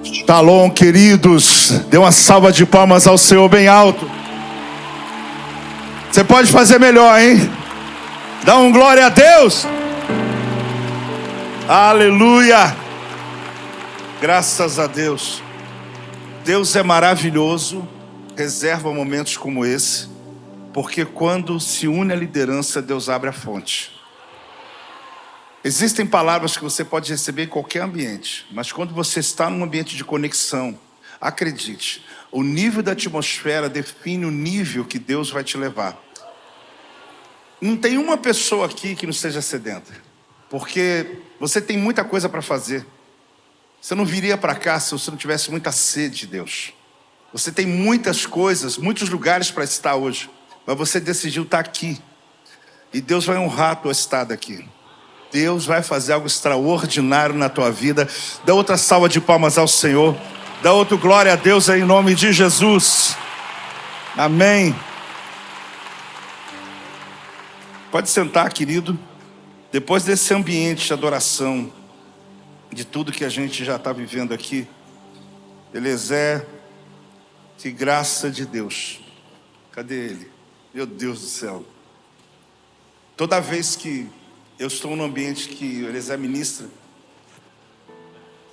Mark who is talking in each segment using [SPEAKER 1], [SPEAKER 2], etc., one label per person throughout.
[SPEAKER 1] Shalom, queridos. Dê uma salva de palmas ao Senhor bem alto. Você pode fazer melhor, hein? Dá um glória a Deus. Aleluia. Graças a Deus. Deus é maravilhoso. Reserva momentos como esse, porque quando se une a liderança, Deus abre a fonte. Existem palavras que você pode receber em qualquer ambiente, mas quando você está num ambiente de conexão, acredite, o nível da atmosfera define o nível que Deus vai te levar. Não tem uma pessoa aqui que não seja sedenta, porque você tem muita coisa para fazer. Você não viria para cá se você não tivesse muita sede de Deus. Você tem muitas coisas, muitos lugares para estar hoje, mas você decidiu estar aqui. E Deus vai honrar a tua estada aqui. Deus vai fazer algo extraordinário na tua vida. Dá outra salva de palmas ao Senhor. Dá outra glória a Deus aí, em nome de Jesus. Amém. Pode sentar, querido. Depois desse ambiente de adoração, de tudo que a gente já está vivendo aqui, Eliezer, que graça de Deus. Cadê ele? Meu Deus do céu. Toda vez que eu estou num ambiente que o Eliezer ministra,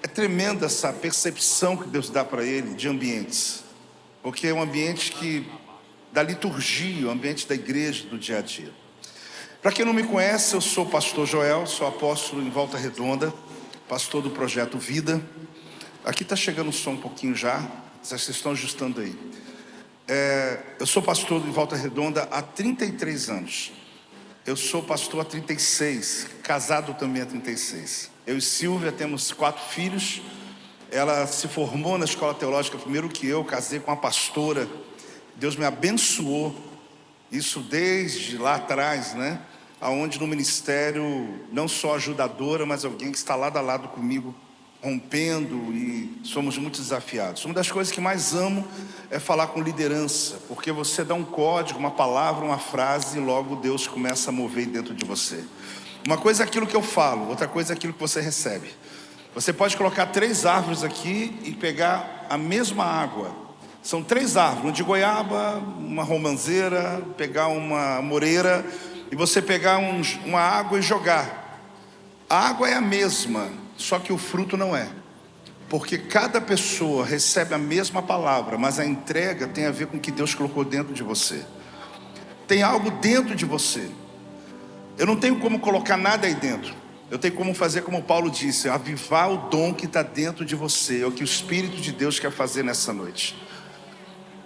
[SPEAKER 1] é tremenda essa percepção que Deus dá para ele de ambientes. Porque é um ambiente da liturgia, o ambiente da igreja, do dia a dia. Para quem não me conhece, eu sou o pastor Joel, sou apóstolo em Volta Redonda, pastor do Projeto Vida. Aqui está chegando o som um pouquinho já, vocês estão ajustando aí. Eu sou pastor em Volta Redonda há 33 anos. Eu sou pastor há 36, casado também há 36. Eu e Silvia temos 4 filhos. Ela se formou na escola teológica primeiro que eu, casei com uma pastora. Deus me abençoou, isso desde lá atrás, né? Aonde no ministério, não só ajudadora, mas alguém que está lado a lado comigo, rompendo, e somos muito desafiados. Uma das coisas que mais amo é falar com liderança, porque você dá um código, uma palavra, uma frase, e logo Deus começa a mover dentro de você. Uma coisa é aquilo que eu falo, outra coisa é aquilo que você recebe. Você pode colocar 3 árvores aqui e pegar a mesma água. São 3 árvores, uma de goiaba, uma romanceira, pegar uma moreira, e você pegar uma água e jogar. A água é a mesma, só que o fruto não é. Porque cada pessoa recebe a mesma palavra, mas a entrega tem a ver com o que Deus colocou dentro de você. Tem algo dentro de você. Eu não tenho como colocar nada aí dentro. Eu tenho como fazer como Paulo disse, avivar o dom que está dentro de você. É o que o Espírito de Deus quer fazer nessa noite.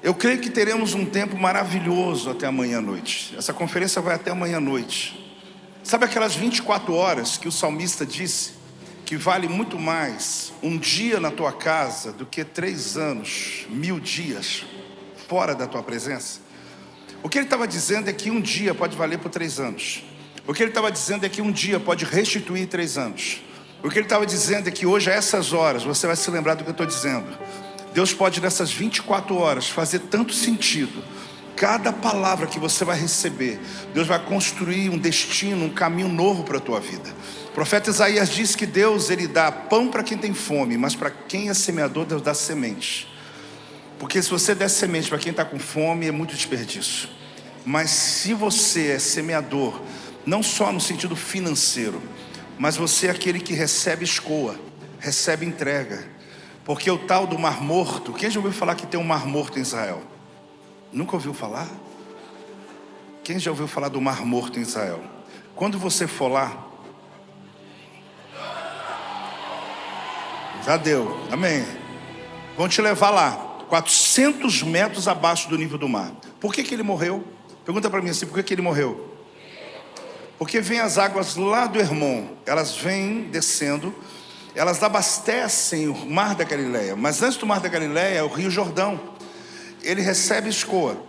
[SPEAKER 1] Eu creio que teremos um tempo maravilhoso até amanhã à noite. Essa conferência vai até amanhã à noite. Sabe aquelas 24 horas que o salmista disse que vale muito mais um dia na tua casa do que 3 anos, 1000 dias fora da tua presença? O que ele estava dizendo é que um dia pode valer por 3 anos. O que ele estava dizendo é que um dia pode restituir 3 anos. O que ele estava dizendo é que hoje, a essas horas, você vai se lembrar do que eu estou dizendo. Deus pode, nessas 24 horas, fazer tanto sentido. Cada palavra que você vai receber, Deus vai construir um destino, um caminho novo para a tua vida. O profeta Isaías disse que Deus, ele dá pão para quem tem fome, mas para quem é semeador, Deus dá semente. Porque se você der semente para quem está com fome, é muito desperdício. Mas se você é semeador, não só no sentido financeiro, mas você é aquele que recebe escoa, recebe entrega. Porque o tal do Mar Morto, quem já ouviu falar que tem um Mar Morto em Israel? Nunca ouviu falar? Quem já ouviu falar do Mar Morto em Israel? Quando você for lá, já deu, amém. Vão te levar lá, 400 metros abaixo do nível do mar. Por que ele morreu? Pergunta para mim assim, por que ele morreu? Porque vem as águas lá do Hermon, elas vêm descendo, elas abastecem o Mar da Galileia. Mas antes do Mar da Galileia é o Rio Jordão. Ele recebe escoa.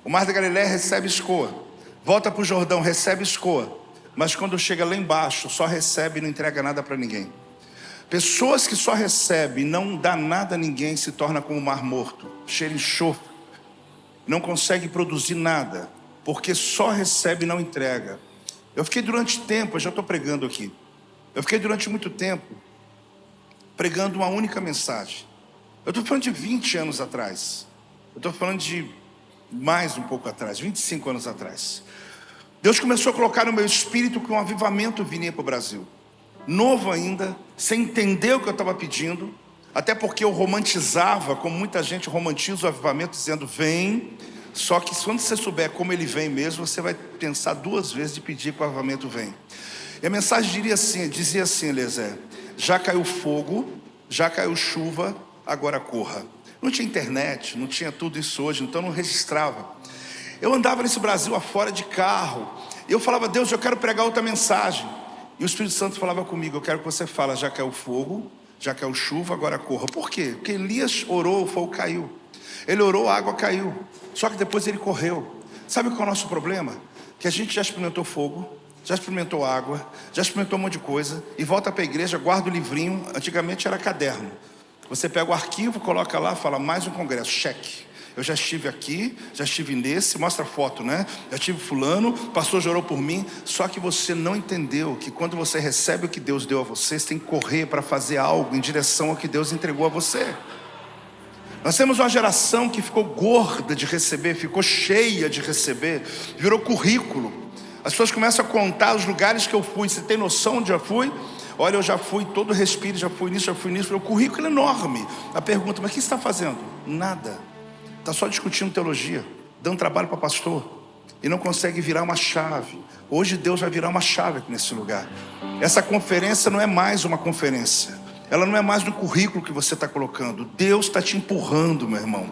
[SPEAKER 1] O Mar da Galileia recebe escoa. Volta para o Jordão, recebe escoa. Mas quando chega lá embaixo, só recebe e não entrega nada para ninguém. Pessoas que só recebem e não dá nada a ninguém se torna como o Mar Morto, cheira enxofre. Não consegue produzir nada, porque só recebe e não entrega. Eu fiquei durante tempo, eu já estou pregando aqui. Eu fiquei durante muito tempo pregando uma única mensagem. Eu estou falando de 20 anos atrás. Eu estou falando de mais um pouco atrás, 25 anos atrás. Deus começou a colocar no meu espírito que um avivamento vinha para o Brasil. Novo ainda, sem entender o que eu estava pedindo. Até porque eu romantizava, como muita gente romantiza o avivamento, dizendo vem. Só que quando você souber como ele vem mesmo, você vai pensar duas vezes de pedir que o avivamento venha. E a mensagem dizia assim, Eliezer: já caiu fogo, já caiu chuva, agora corra. Não tinha internet, não tinha tudo isso hoje, então não registrava. Eu andava nesse Brasil afora de carro, e eu falava: Deus, eu quero pregar outra mensagem. E o Espírito Santo falava comigo: eu quero que você fale, já caiu fogo, já caiu chuva, agora corra. Por quê? Porque Elias orou, o fogo caiu. Ele orou, a água caiu. Só que depois ele correu. Sabe qual é o nosso problema? Que a gente já experimentou fogo, já experimentou água, já experimentou um monte de coisa, e volta para a igreja, guarda o livrinho. Antigamente era caderno. Você pega o arquivo, coloca lá, fala: mais um congresso, cheque. Eu já estive aqui, já estive nesse, mostra a foto, né? Já tive fulano, o pastor orou por mim. Só que você não entendeu que quando você recebe o que Deus deu a você, você tem que correr para fazer algo em direção ao que Deus entregou a você. Nós temos uma geração que ficou gorda de receber, ficou cheia de receber, virou currículo. As pessoas começam a contar os lugares que eu fui. Você tem noção onde eu fui? Olha, eu já fui todo respiro, já fui nisso. O currículo é enorme. A pergunta: mas o que você está fazendo? Nada. Está só discutindo teologia, dando trabalho para pastor, e não consegue virar uma chave. Hoje Deus vai virar uma chave aqui nesse lugar. Essa conferência não é mais uma conferência. Ela não é mais no currículo que você está colocando. Deus está te empurrando, meu irmão.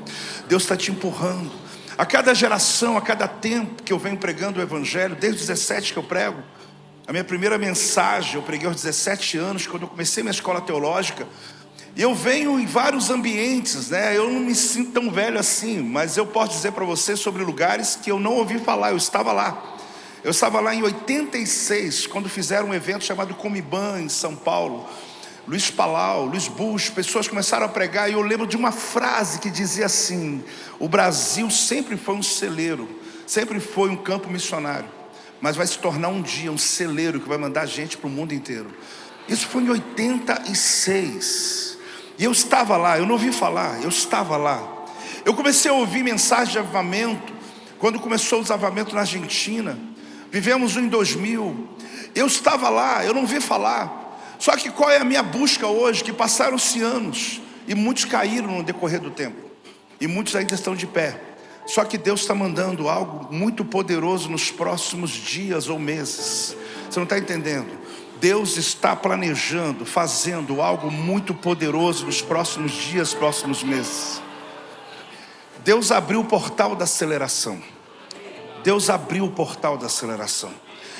[SPEAKER 1] Deus está te empurrando. A cada geração, a cada tempo que eu venho pregando o Evangelho, desde os 17 que eu prego. A minha primeira mensagem eu preguei aos 17 anos, quando eu comecei minha escola teológica. E eu venho em vários ambientes, né? Eu não me sinto tão velho assim, mas eu posso dizer para você sobre lugares que eu não ouvi falar. Eu estava lá. Eu estava lá em 86, quando fizeram um evento chamado Comiban em São Paulo. Luiz Palau, Luiz Bush, pessoas começaram a pregar. E eu lembro de uma frase que dizia assim: o Brasil sempre foi um celeiro, sempre foi um campo missionário, mas vai se tornar um dia um celeiro que vai mandar gente para o mundo inteiro. Isso foi em 86. E eu estava lá, eu não ouvi falar, eu estava lá. Eu comecei a ouvir mensagem de avivamento quando começou o avivamento na Argentina. Vivemos um em 2000. Eu estava lá, eu não ouvi falar. Só que qual é a minha busca hoje? Que passaram-se anos e muitos caíram no decorrer do tempo, e muitos ainda estão de pé. Só que Deus está mandando algo muito poderoso nos próximos dias ou meses. Você não está entendendo? Deus está planejando, fazendo algo muito poderoso nos próximos dias, próximos meses. Deus abriu o portal da aceleração. Deus abriu o portal da aceleração.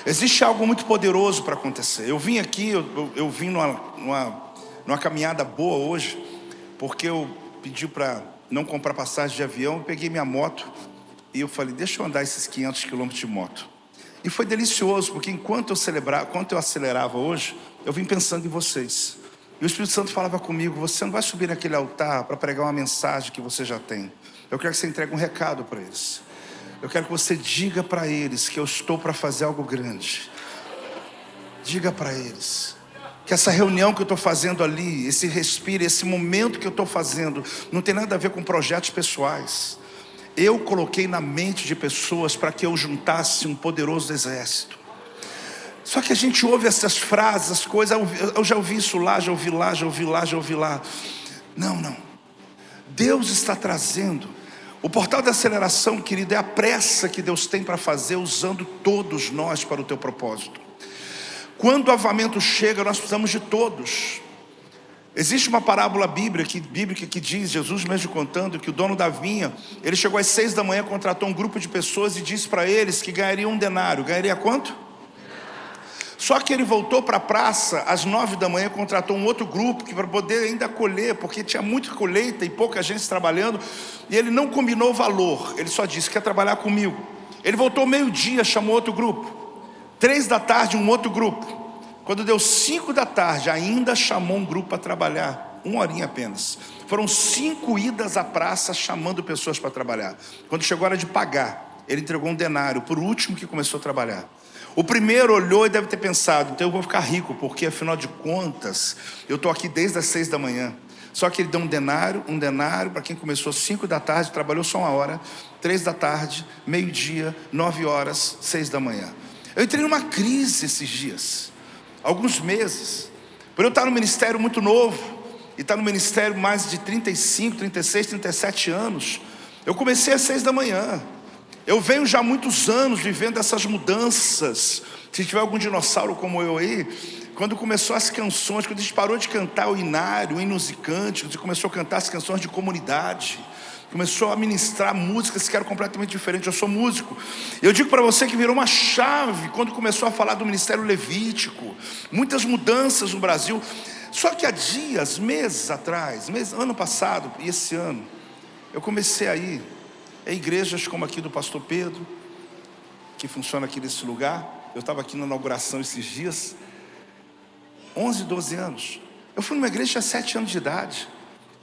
[SPEAKER 1] Existe algo muito poderoso para acontecer. Eu vim aqui, eu vim numa caminhada boa hoje, porque eu pedi para não comprar passagem de avião. Eu peguei minha moto e eu falei: deixa eu andar esses 500 quilômetros de moto. E foi delicioso, porque enquanto eu acelerava hoje, eu vim pensando em vocês. E o Espírito Santo falava comigo: você não vai subir naquele altar para pregar uma mensagem que você já tem. Eu quero que você entregue um recado para eles. Eu quero que você diga para eles que eu estou para fazer algo grande. Diga para eles que essa reunião que eu estou fazendo ali, esse respiro, esse momento que eu estou fazendo, não tem nada a ver com projetos pessoais. Eu coloquei na mente de pessoas para que eu juntasse um poderoso exército. Só que a gente ouve essas frases, as coisas: eu já ouvi isso lá, já ouvi lá, já ouvi lá, já ouvi lá. Não. Deus está trazendo. O portal da aceleração, querido, é a pressa que Deus tem para fazer, usando todos nós para o teu propósito. Quando o avivamento chega, nós precisamos de todos. Existe uma parábola bíblica que diz, Jesus mesmo contando, que o dono da vinha, ele chegou às 6 da manhã, contratou um grupo de pessoas e disse para eles que ganhariam um denário. Ganharia quanto? Só que ele voltou para a praça às 9 da manhã, contratou um outro grupo que para poder ainda colher, porque tinha muita colheita e pouca gente trabalhando, e ele não combinou o valor. Ele só disse: quer trabalhar comigo? Ele voltou meio-dia, chamou outro grupo. 3 da tarde, um outro grupo. Quando deu 5 da tarde, ainda chamou um grupo para trabalhar, 1 horinha apenas. Foram 5 idas à praça chamando pessoas para trabalhar. Quando chegou a hora de pagar, ele entregou um denário por último que começou a trabalhar. O primeiro olhou e deve ter pensado: então eu vou ficar rico, porque afinal de contas, eu estou aqui desde as 6 da manhã. Só que ele deu um denário para quem começou 5 da tarde, trabalhou só 1 hora, 3 da tarde, meio-dia, 9 horas, 6 da manhã. Eu entrei numa crise esses dias, alguns meses, por eu estar no ministério muito novo, e estar no ministério mais de 35, 36, 37 anos. Eu comecei às 6 da manhã. Eu venho já há muitos anos vivendo essas mudanças. Se tiver algum dinossauro como eu aí, quando começou as canções, quando a gente parou de cantar o inário, o hinos e cânticos, e começou a cantar as canções de comunidade, começou a ministrar músicas que eram completamente diferentes. Eu sou músico. Eu digo para você que virou uma chave quando começou a falar do ministério levítico. Muitas mudanças no Brasil. Só que há dias, meses atrás, ano passado e esse ano, eu comecei a ir a igrejas como aqui do pastor Pedro, que funciona aqui nesse lugar. Eu estava aqui na inauguração esses dias, 11, 12 anos. Eu fui numa igreja há 7 anos de idade.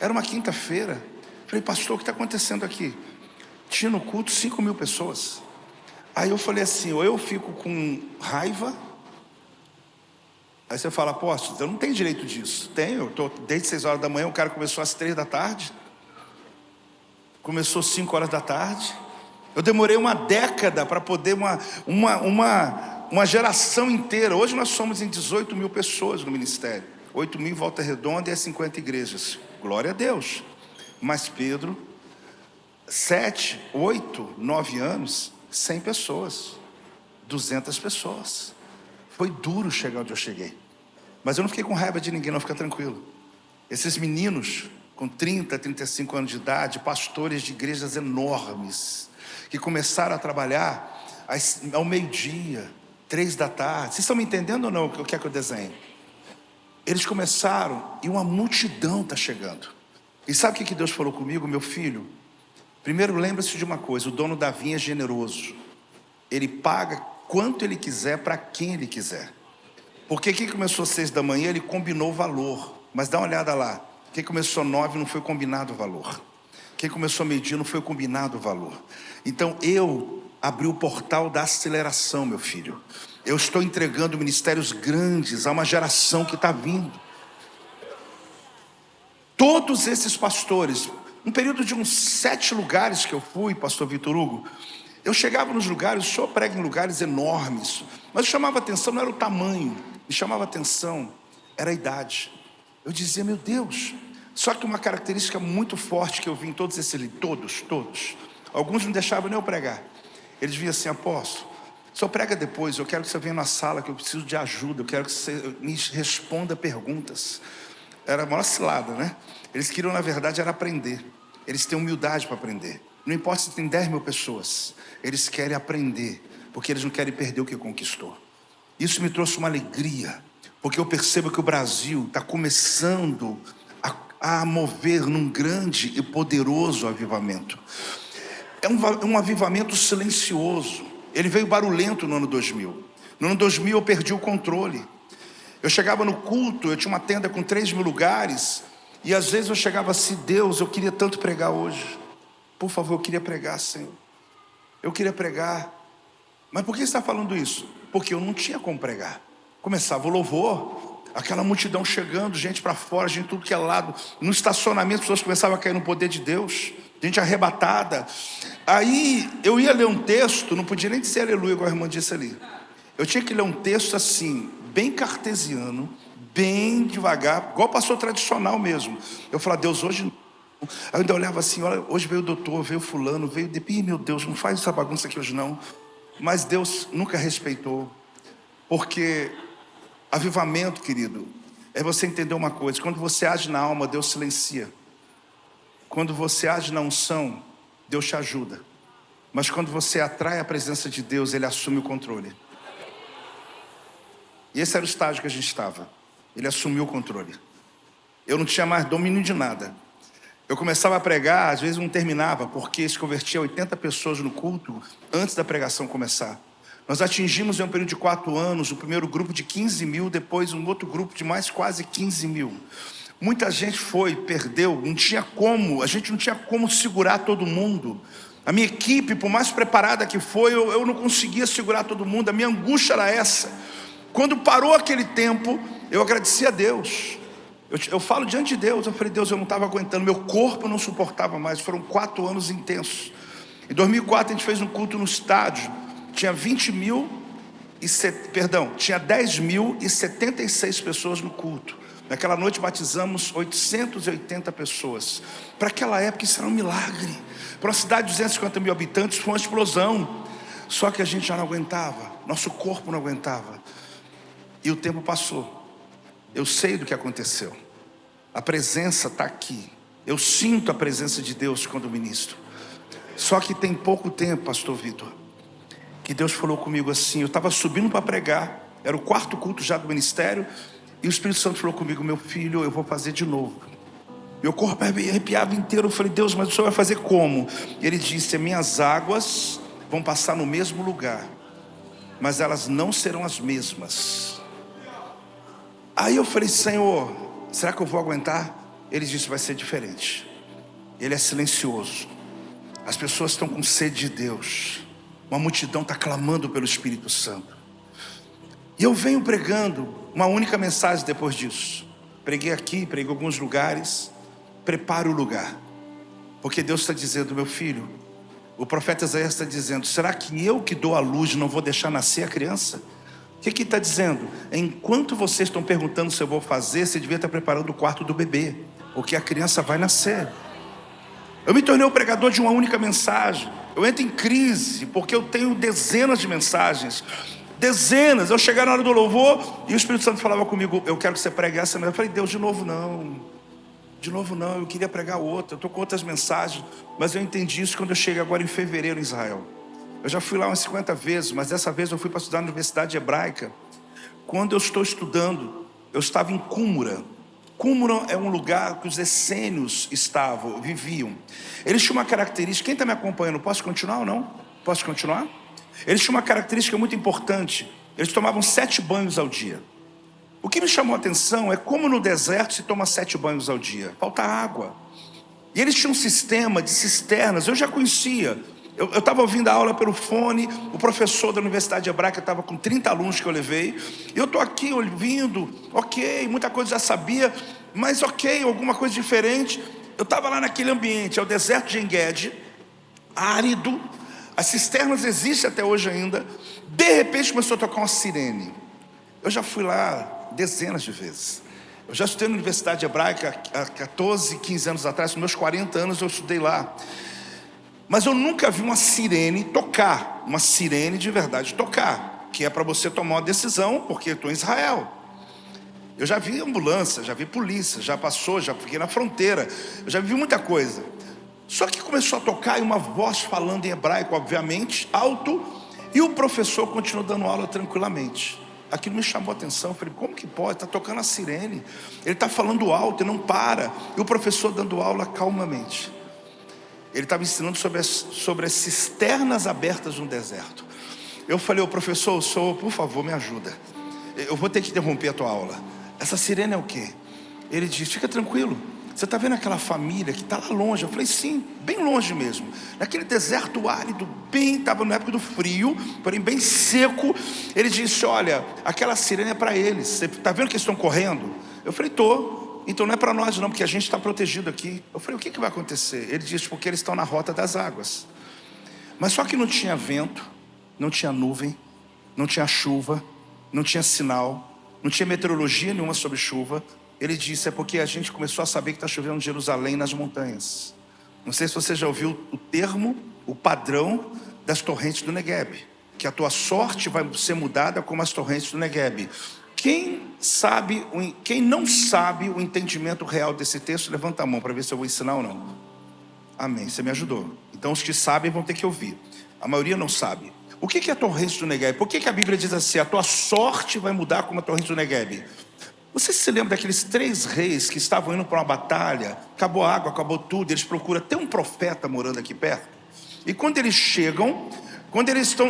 [SPEAKER 1] Era uma quinta-feira. Falei, pastor, o que está acontecendo aqui? Tinha no culto 5.000 pessoas. Aí eu falei assim, ou eu fico com raiva. Aí você fala, apóstolo, eu não tenho direito disso. Tenho, eu estou desde 6 horas da manhã, o cara começou às 3 da tarde. Começou às 5 horas da tarde. Eu demorei uma década para poder uma geração inteira. Hoje nós somos em 18.000 pessoas no ministério. 8.000 em Volta Redonda e as 50 igrejas. Glória a Deus. Mas Pedro, 7, 8, 9 anos, 100 pessoas. 200 pessoas. Foi duro chegar onde eu cheguei. Mas eu não fiquei com raiva de ninguém, não, fica tranquilo. Esses meninos com 30, 35 anos de idade, pastores de igrejas enormes, que começaram a trabalhar ao meio-dia, 3 da tarde. Vocês estão me entendendo ou não o que é que eu desenho? Eles começaram e uma multidão está chegando. E sabe o que Deus falou comigo, meu filho? Primeiro, lembre-se de uma coisa, o dono da vinha é generoso. Ele paga quanto ele quiser, para quem ele quiser. Porque quem começou às 6 da manhã, ele combinou o valor. Mas dá uma olhada lá. Quem começou 9 não foi combinado o valor. Quem começou meio-dia não foi combinado o valor. Então eu abri o portal da aceleração, meu filho. Eu estou entregando ministérios grandes a uma geração que está vindo. Todos esses pastores, um período de uns 7 lugares que eu fui, pastor Vitor Hugo, eu chegava nos lugares, o senhor prega em lugares enormes, mas chamava atenção, não era o tamanho, me chamava atenção, era a idade. Eu dizia, meu Deus. Só que uma característica muito forte que eu vi em todos esses livros, todos. Alguns não deixavam nem eu pregar. Eles vinham assim, apóstolo, só prega depois, eu quero que você venha na sala, que eu preciso de ajuda, eu quero que você me responda perguntas. Era a maior cilada, né? Eles queriam, na verdade, era aprender. Eles têm humildade para aprender. Não importa se tem 10.000 pessoas, eles querem aprender, porque eles não querem perder o que conquistou. Isso me trouxe uma alegria, porque eu percebo que o Brasil está começando a mover num grande e poderoso avivamento. É um avivamento silencioso. Ele veio barulhento no ano 2000. No ano 2000 eu perdi o controle. Eu chegava no culto, eu tinha uma tenda com 3.000 lugares, e às vezes eu chegava assim, Deus, eu queria tanto pregar hoje. Por favor, eu queria pregar, Senhor. Eu queria pregar. Mas por que você está falando isso? Porque eu não tinha como pregar. Começava o louvor, aquela multidão chegando, gente para fora, gente de tudo que é lado. No estacionamento, as pessoas começavam a cair no poder de Deus. Gente arrebatada. Aí eu ia ler um texto, não podia nem dizer aleluia, igual a irmã disse ali. Eu tinha que ler um texto assim, bem cartesiano, bem devagar, igual pastor tradicional mesmo. Eu falava, Deus, hoje... Aí eu ainda olhava assim, olha, hoje veio o doutor, veio fulano, veio... Ih, meu Deus, não faz essa bagunça aqui hoje não. Mas Deus nunca respeitou. Porque avivamento, querido, é você entender uma coisa. Quando você age na alma, Deus silencia. Quando você age na unção, Deus te ajuda. Mas quando você atrai a presença de Deus, Ele assume o controle. E esse era o estágio que a gente estava. Ele assumiu o controle. Eu não tinha mais domínio de nada. Eu começava a pregar, às vezes não terminava, porque se convertia 80 pessoas no culto antes da pregação começar. Nós atingimos em um período de 4 anos o primeiro grupo de 15.000, depois um outro grupo de mais quase 15.000. Muita gente foi, perdeu, não tinha como, a gente não tinha como segurar todo mundo. A minha equipe, por mais preparada que foi, eu não conseguia segurar todo mundo, a minha angústia era essa. Quando parou aquele tempo, eu agradeci a Deus. Eu falo diante de Deus, eu falei, Deus, eu não estava aguentando, meu corpo não suportava mais. Foram 4 anos intensos. Em 2004 a gente fez um culto no estádio, tinha 10.076 pessoas no culto. Naquela noite batizamos 880 pessoas. Para aquela época isso era um milagre. Para uma cidade de 250 mil habitantes foi uma explosão. Só que a gente já não aguentava, nosso corpo não aguentava. E o tempo passou. Eu sei do que aconteceu. A presença está aqui. Eu sinto a presença de Deus quando ministro. Só que tem pouco tempo, pastor Vitor, que Deus falou comigo assim. Eu estava subindo para pregar, era o 4º culto já do ministério, e o Espírito Santo falou comigo, meu filho, eu vou fazer de novo. Meu corpo arrepiava inteiro. Eu falei, Deus, mas o Senhor vai fazer como? E Ele disse, minhas águas vão passar no mesmo lugar, mas elas não serão as mesmas. Aí eu falei, Senhor, será que eu vou aguentar? Ele disse, vai ser diferente. Ele é silencioso. As pessoas estão com sede de Deus. Uma multidão está clamando pelo Espírito Santo. E eu venho pregando uma única mensagem depois disso. Preguei aqui, preguei em alguns lugares. Prepare o lugar. Porque Deus está dizendo, meu filho, o profeta Isaías está dizendo, será que eu que dou a luz não vou deixar nascer a criança? O que está dizendo? Enquanto vocês estão perguntando se eu vou fazer, você devia estar preparando o quarto do bebê, porque a criança vai nascer. Eu me tornei o pregador de uma única mensagem. Eu entro em crise, porque eu tenho dezenas de mensagens. Dezenas. Eu cheguei na hora do louvor e o Espírito Santo falava comigo, eu quero que você pregue essa mensagem. Eu falei, Deus, de novo não. De novo não, eu queria pregar outra. Eu estou com outras mensagens. Mas eu entendi isso quando eu cheguei agora em fevereiro em Israel. Eu já fui lá umas 50 vezes, mas dessa vez eu fui para estudar na Universidade Hebraica. Quando eu estou estudando, eu estava em Qumran. Qumran é um lugar que os essênios viviam. Eles tinham uma característica, quem está me acompanhando, posso continuar ou não? Posso continuar? Eles tinham uma característica muito importante, eles tomavam 7 banhos ao dia. O que me chamou a atenção é como no deserto se toma 7 banhos ao dia, falta água. E eles tinham um sistema de cisternas, eu já conhecia. Eu estava ouvindo a aula pelo fone, o professor da Universidade Hebraica estava com 30 alunos que eu levei. Eu estou aqui ouvindo, ok, muita coisa já sabia, mas ok, alguma coisa diferente. Eu estava lá naquele ambiente, é o deserto de En-Gedi, árido, as cisternas existem até hoje ainda. De repente começou a tocar uma sirene. Eu já fui lá dezenas de vezes. Eu já estudei na Universidade Hebraica há 14, 15 anos atrás, nos meus 40 anos eu estudei lá. Mas eu nunca vi uma sirene tocar, uma sirene de verdade tocar, que é para você tomar uma decisão, porque eu estou em Israel. Eu já vi ambulância, já vi polícia, já passou, já fiquei na fronteira, eu já vi muita coisa. Só que começou a tocar e uma voz falando em hebraico, obviamente, alto, e o professor continuou dando aula tranquilamente. Aquilo me chamou a atenção, eu falei, como que pode? Está tocando a sirene, ele está falando alto e não para, e o professor dando aula calmamente. Ele estava ensinando sobre as cisternas abertas no deserto. Eu falei, professor, o senhor, por favor, me ajuda. Eu vou ter que interromper a tua aula. Essa sirene é o quê? Ele disse, fica tranquilo. Você está vendo aquela família que está lá longe? Eu falei, sim, bem longe mesmo. Naquele deserto árido, estava na época do frio, porém bem seco. Ele disse, olha, aquela sirene é para eles. Você está vendo que eles estão correndo? Eu falei, estou. Então não é para nós não, porque a gente está protegido aqui. Eu falei, o que vai acontecer? Ele disse, porque eles estão na rota das águas. Mas só que não tinha vento, não tinha nuvem, não tinha chuva, não tinha sinal, não tinha meteorologia nenhuma sobre chuva. Ele disse, é porque a gente começou a saber que está chovendo em Jerusalém, nas montanhas. Não sei se você já ouviu o termo, o padrão das torrentes do Negueb, que a tua sorte vai ser mudada como as torrentes do Negueb. Quem não sabe o entendimento real desse texto, levanta a mão para ver se eu vou ensinar ou não. Amém, você me ajudou. Então os que sabem vão ter que ouvir. A maioria não sabe. O que é a torrente do Negueb? Por que a Bíblia diz assim, a tua sorte vai mudar como a torrente do Negueb? Você se lembra daqueles 3 reis que estavam indo para uma batalha, acabou a água, acabou tudo, eles procuram até um profeta morando aqui perto. E quando eles chegam,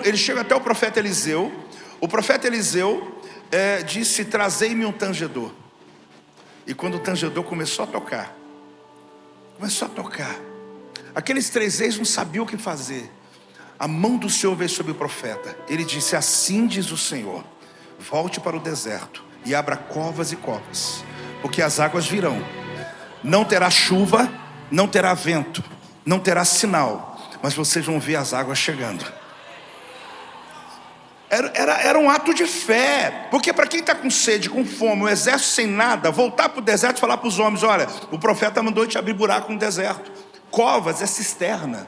[SPEAKER 1] eles chegam até o profeta Eliseu. O profeta Eliseu disse, trazei-me um tangedor. E quando o tangedor começou a tocar, aqueles 3 reis não sabiam o que fazer. A mão do Senhor veio sobre o profeta. Ele disse, assim diz o Senhor, volte para o deserto e abra covas e covas, porque as águas virão. Não terá chuva, não terá vento, não terá sinal, mas vocês vão ver as águas chegando. Era um ato de fé, porque para quem está com sede, com fome, o exército sem nada, voltar para o deserto e falar para os homens: olha, o profeta mandou te abrir buraco no deserto. Covas é cisterna.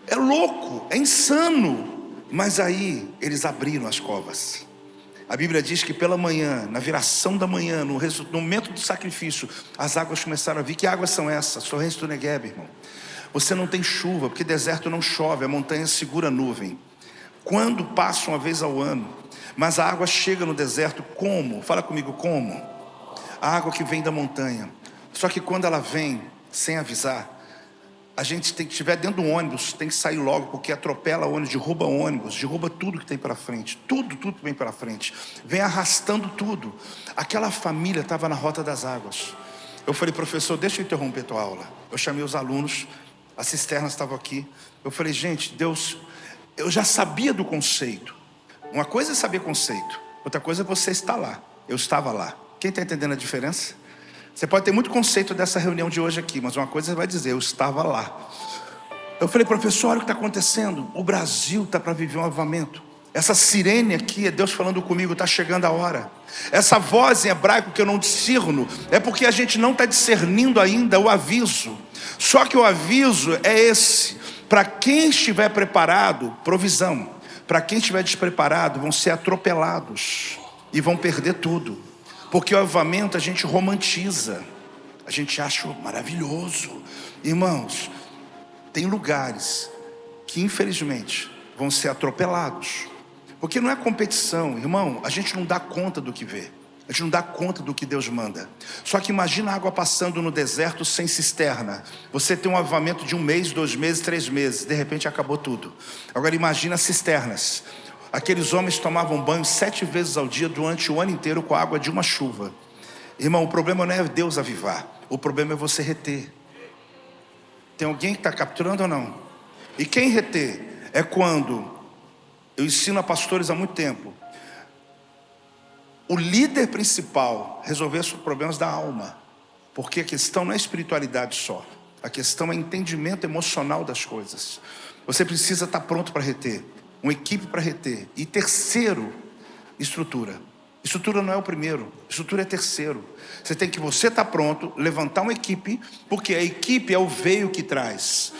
[SPEAKER 1] É louco, é insano. Mas aí eles abriram as covas. A Bíblia diz que pela manhã, na viração da manhã, no momento do sacrifício, as águas começaram a vir. Que águas são essas? Torrentes do Negueb, irmão. Você não tem chuva, porque deserto não chove, a montanha segura a nuvem. Quando passa uma vez ao ano, mas a água chega no deserto como? Fala comigo, como? A água que vem da montanha. Só que quando ela vem, sem avisar, a gente tem que estiver dentro do ônibus, tem que sair logo, porque atropela o ônibus, derruba tudo que tem pela frente, tudo que vem pela frente, vem arrastando tudo. Aquela família estava na rota das águas. Eu falei: professor, deixa eu interromper a tua aula. Eu chamei os alunos, as cisternas estavam aqui. Eu falei: gente, Deus, eu já sabia do conceito. Uma coisa é saber conceito, outra coisa é você estar lá. Eu estava lá. Quem está entendendo a diferença? Você pode ter muito conceito dessa reunião de hoje aqui, mas uma coisa você vai dizer: eu estava lá. Eu falei: professor, olha o que está acontecendo. O Brasil está para viver um avivamento. Essa sirene aqui é Deus falando comigo: está chegando a hora. Essa voz em hebraico que eu não discerno, é porque a gente não está discernindo ainda o aviso. Só que o aviso é esse: para quem estiver preparado, provisão. Para quem estiver despreparado, vão ser atropelados e vão perder tudo. Porque o avivamento a gente romantiza, a gente acha maravilhoso. Irmãos, tem lugares que infelizmente vão ser atropelados, porque não é competição, irmão. A gente não dá conta do que vê, a gente não dá conta do que Deus manda. Só que imagina a água passando no deserto sem cisterna. Você tem um avivamento de 1 mês, 2 meses, 3 meses, de repente acabou tudo. Agora imagina as cisternas. Aqueles homens tomavam banho 7 vezes ao dia durante o ano inteiro com a água de uma chuva. Irmão, o problema não é Deus avivar, o problema é você reter. Tem alguém que está capturando ou não? E quem reter é quando, eu ensino a pastores há muito tempo, o líder principal resolver os problemas da alma. Porque a questão não é espiritualidade só, a questão é entendimento emocional das coisas. Você precisa estar pronto para reter, uma equipe para reter. E terceiro, estrutura. Estrutura não é o primeiro, estrutura é terceiro. Você tem que estar pronto, levantar uma equipe, porque a equipe é o veio que traz.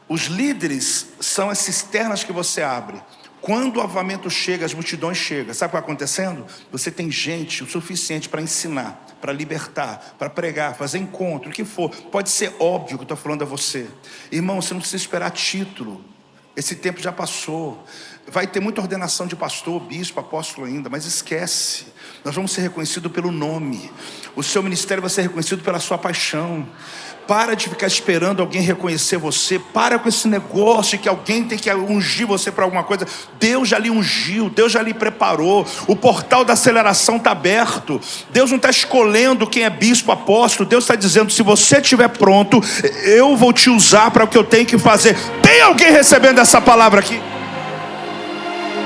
[SPEAKER 1] Os líderes são as cisternas que você abre. Quando o avivamento chega, as multidões chegam. Sabe o que está acontecendo? Você tem gente o suficiente para ensinar, para libertar, para pregar, fazer encontro, o que for. Pode ser óbvio que eu estou falando a você. Irmão, você não precisa esperar título. Esse tempo já passou. Vai ter muita ordenação de pastor, bispo, apóstolo ainda, mas esquece. Nós vamos ser reconhecidos pelo nome. O seu ministério vai ser reconhecido pela sua paixão. Para de ficar esperando alguém reconhecer você. Para com esse negócio de que alguém tem que ungir você para alguma coisa. Deus já lhe ungiu, Deus já lhe preparou. O portal da aceleração está aberto. Deus não está escolhendo quem é bispo, apóstolo. Deus está dizendo: se você estiver pronto, eu vou te usar para o que eu tenho que fazer. Tem alguém recebendo essa palavra aqui?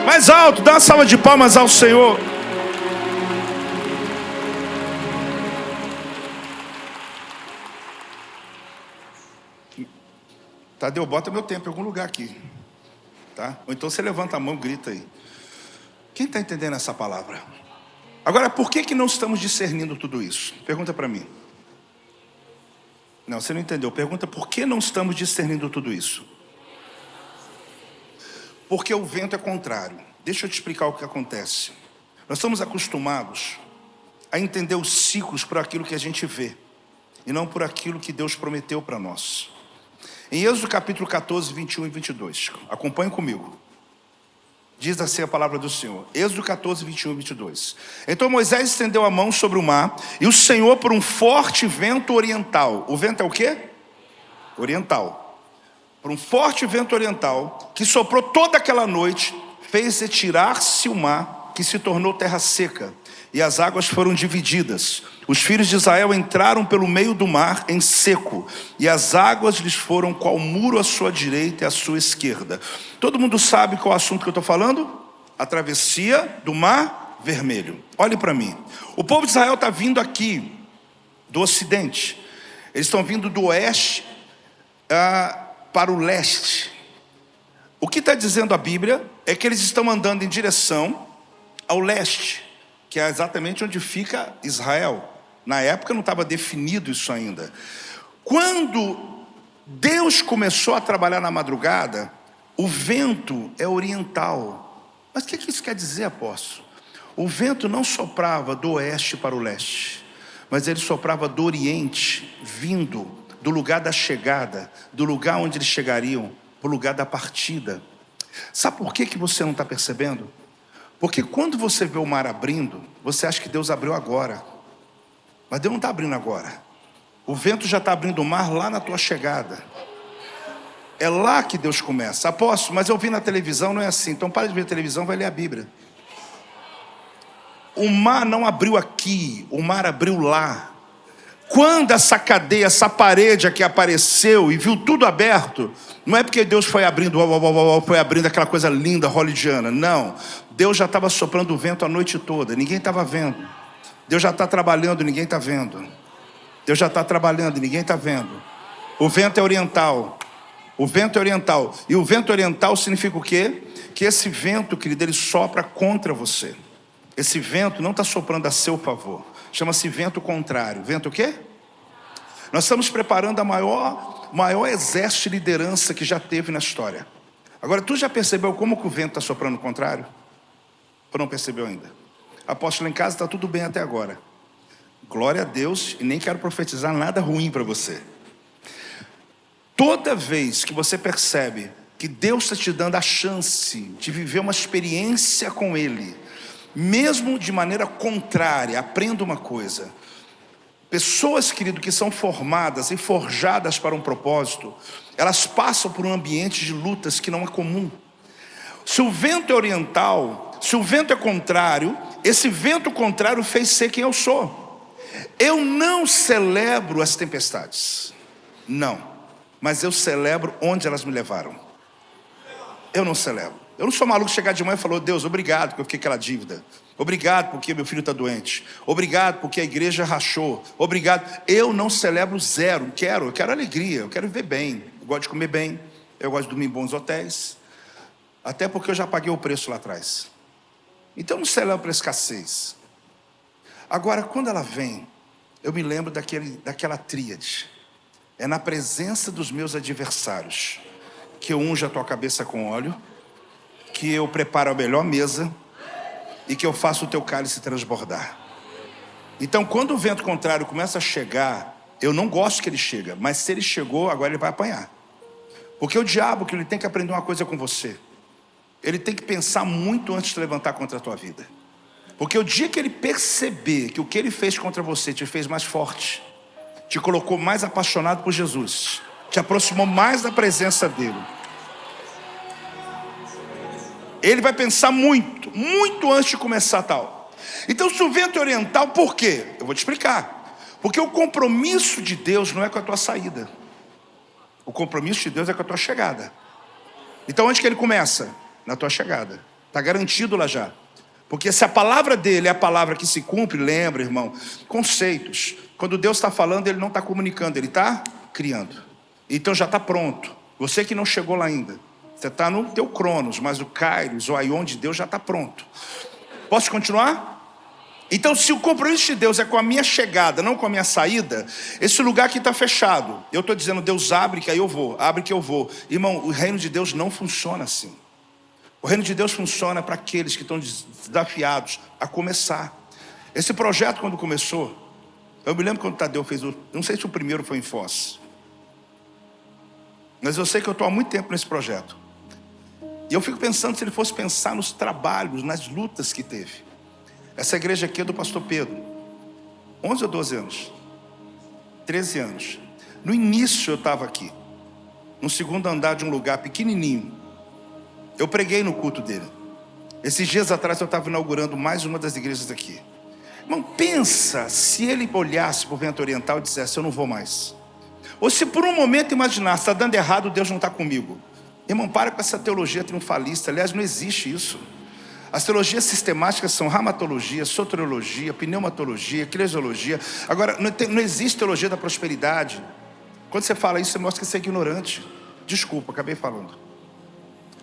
[SPEAKER 1] Mais alto, dá uma salva de palmas ao Senhor. Tadeu, bota meu tempo em algum lugar aqui, tá? Ou então você levanta a mão e grita aí. Quem está entendendo essa palavra? Agora, por que não estamos discernindo tudo isso? Pergunta para mim. Não, você não entendeu. Pergunta: por que não estamos discernindo tudo isso? Porque o vento é contrário. Deixa eu te explicar o que acontece. Nós estamos acostumados a entender os ciclos por aquilo que a gente vê, e não por aquilo que Deus prometeu para nós. Em Êxodo capítulo 14, 21 e 22. Acompanhe comigo. Diz assim a palavra do Senhor. Êxodo 14, 21 e 22. Então Moisés estendeu a mão sobre o mar, e o Senhor, por um forte vento oriental. O vento é o quê? Oriental. Por um forte vento oriental, que soprou toda aquela noite, fez retirar-se o mar, que se tornou terra seca, e as águas foram divididas. Os filhos de Israel entraram pelo meio do mar em seco, e as águas lhes foram qual muro à sua direita e à sua esquerda. Todo mundo sabe qual é o assunto que eu estou falando? A travessia do mar vermelho. Olhe para mim. O povo de Israel está vindo aqui do ocidente. Eles estão vindo do oeste para o leste. O que está dizendo a Bíblia é que eles estão andando em direção ao leste, que é exatamente onde fica Israel. Na época não estava definido isso ainda. Quando Deus começou a trabalhar na madrugada, o vento é oriental. Mas o que isso quer dizer, apóstolo? O vento não soprava do oeste para o leste, mas ele soprava do oriente, vindo do lugar da chegada, do lugar onde eles chegariam, para o lugar da partida. Sabe por que você não está percebendo? Porque quando você vê o mar abrindo, você acha que Deus abriu agora. Mas Deus não está abrindo agora. O vento já está abrindo o mar lá na tua chegada. É lá que Deus começa. Apóstolo, mas eu vi na televisão, não é assim. Então para de ver televisão, vai ler a Bíblia. O mar não abriu aqui, o mar abriu lá. Quando essa cadeia, essa parede aqui apareceu e viu tudo aberto, não é porque Deus foi abrindo, foi abrindo aquela coisa linda, hollywoodiana. Não, Deus já estava soprando o vento a noite toda, ninguém estava vendo. Deus já está trabalhando, ninguém está vendo. Deus já está trabalhando, ninguém está vendo. O vento é oriental. O vento é oriental. E o vento oriental significa o quê? Que esse vento, querido, ele sopra contra você. Esse vento não está soprando a seu favor. Chama-se vento contrário. Vento o quê? Nós estamos preparando a maior exército de liderança que já teve na história. Agora, tu já percebeu como que o vento está soprando o contrário? Ou não percebeu ainda? Apóstolo, em casa está tudo bem até agora. Glória a Deus, e nem quero profetizar nada ruim para você. Toda vez que você percebe que Deus está te dando a chance de viver uma experiência com Ele, mesmo de maneira contrária, aprenda uma coisa. Pessoas, querido, que são formadas e forjadas para um propósito, elas passam por um ambiente de lutas que não é comum. Se o vento é oriental, se o vento é contrário, esse vento contrário fez ser quem eu sou. Eu não celebro as tempestades, não, mas eu celebro onde elas me levaram. Eu não celebro. Eu não sou maluco chegar de manhã e falar: Deus, obrigado porque eu fiquei aquela dívida. Obrigado porque meu filho está doente. Obrigado porque a igreja rachou. Obrigado. Eu não celebro zero. Eu quero alegria. Eu quero viver bem. Eu gosto de comer bem. Eu gosto de dormir em bons hotéis. Até porque eu já paguei o preço lá atrás. Então eu não celebro pela escassez. Agora, quando ela vem, eu me lembro daquela tríade. É na presença dos meus adversários que eu unjo a tua cabeça com óleo, que eu preparo a melhor mesa e que eu faço o teu cálice transbordar. Então, quando o vento contrário começa a chegar, eu não gosto que ele chega, mas se ele chegou, agora ele vai apanhar. Porque o diabo, que ele tem que aprender uma coisa com você. Ele tem que pensar muito antes de levantar contra a tua vida. Porque o dia que ele perceber que o que ele fez contra você te fez mais forte, te colocou mais apaixonado por Jesus, te aproximou mais da presença dele, ele vai pensar muito antes de começar tal. Então, se o vento é oriental, por quê? Eu vou te explicar. Porque o compromisso de Deus não é com a tua saída. O compromisso de Deus é com a tua chegada. Então, onde que ele começa? Na tua chegada. Está garantido lá já. Porque se a palavra dele é a palavra que se cumpre, lembra, irmão, conceitos. Quando Deus está falando, ele não está comunicando, ele está criando. Então já está pronto. Você que não chegou lá ainda. Você está no teu Cronos, mas o Kairos, o Aion de Deus já está pronto. Posso continuar? Então, se o compromisso de Deus é com a minha chegada, não com a minha saída, esse lugar aqui está fechado. Eu estou dizendo: Deus, abre que aí eu vou, abre que eu vou. Irmão, o reino de Deus não funciona assim. O reino de Deus funciona para aqueles que estão desafiados a começar. Esse projeto, quando começou, eu me lembro quando o Tadeu fez não sei se o primeiro foi em Foz, mas eu sei que eu estou há muito tempo nesse projeto. E eu fico pensando se ele fosse pensar nos trabalhos, nas lutas que teve. Essa igreja aqui é do pastor Pedro. 11 ou 12 anos? 13 anos. No início eu estava aqui, no segundo andar de um lugar pequenininho. Eu preguei no culto dele. Esses dias atrás eu estava inaugurando mais uma das igrejas aqui. Irmão, pensa se ele olhasse para o vento oriental e dissesse: eu não vou mais. Ou se por um momento imaginasse: está dando errado, Deus não está comigo. Irmão, para com essa teologia triunfalista. Aliás, não existe isso. As teologias sistemáticas são ramatologia, soteriologia, pneumatologia, eclesiologia. Agora, não existe teologia da prosperidade. Quando você fala isso, você mostra que você é ignorante. Desculpa, acabei falando.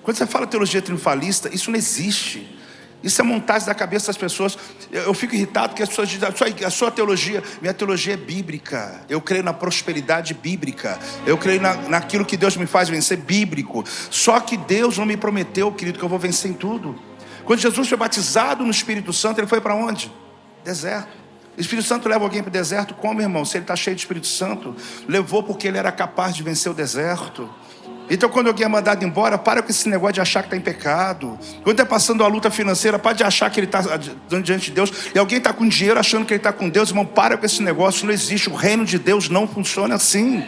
[SPEAKER 1] Quando você fala teologia triunfalista, isso não existe. Isso é montagem da cabeça das pessoas. Eu fico irritado porque as pessoas dizem: a sua teologia, minha teologia é bíblica. Eu creio na prosperidade bíblica. Eu creio naquilo que Deus me faz vencer, bíblico. Só que Deus não me prometeu, querido, que eu vou vencer em tudo. Quando Jesus foi batizado no Espírito Santo, ele foi para onde? Deserto. O Espírito Santo leva alguém para o deserto como, irmão? Se ele está cheio de Espírito Santo, levou porque ele era capaz de vencer o deserto. Então, quando alguém é mandado embora, para com esse negócio de achar que está em pecado. Quando está passando a luta financeira, para de achar que ele está diante de Deus. E alguém está com dinheiro achando que ele está com Deus. Irmão, para com esse negócio, não existe. O reino de Deus não funciona assim.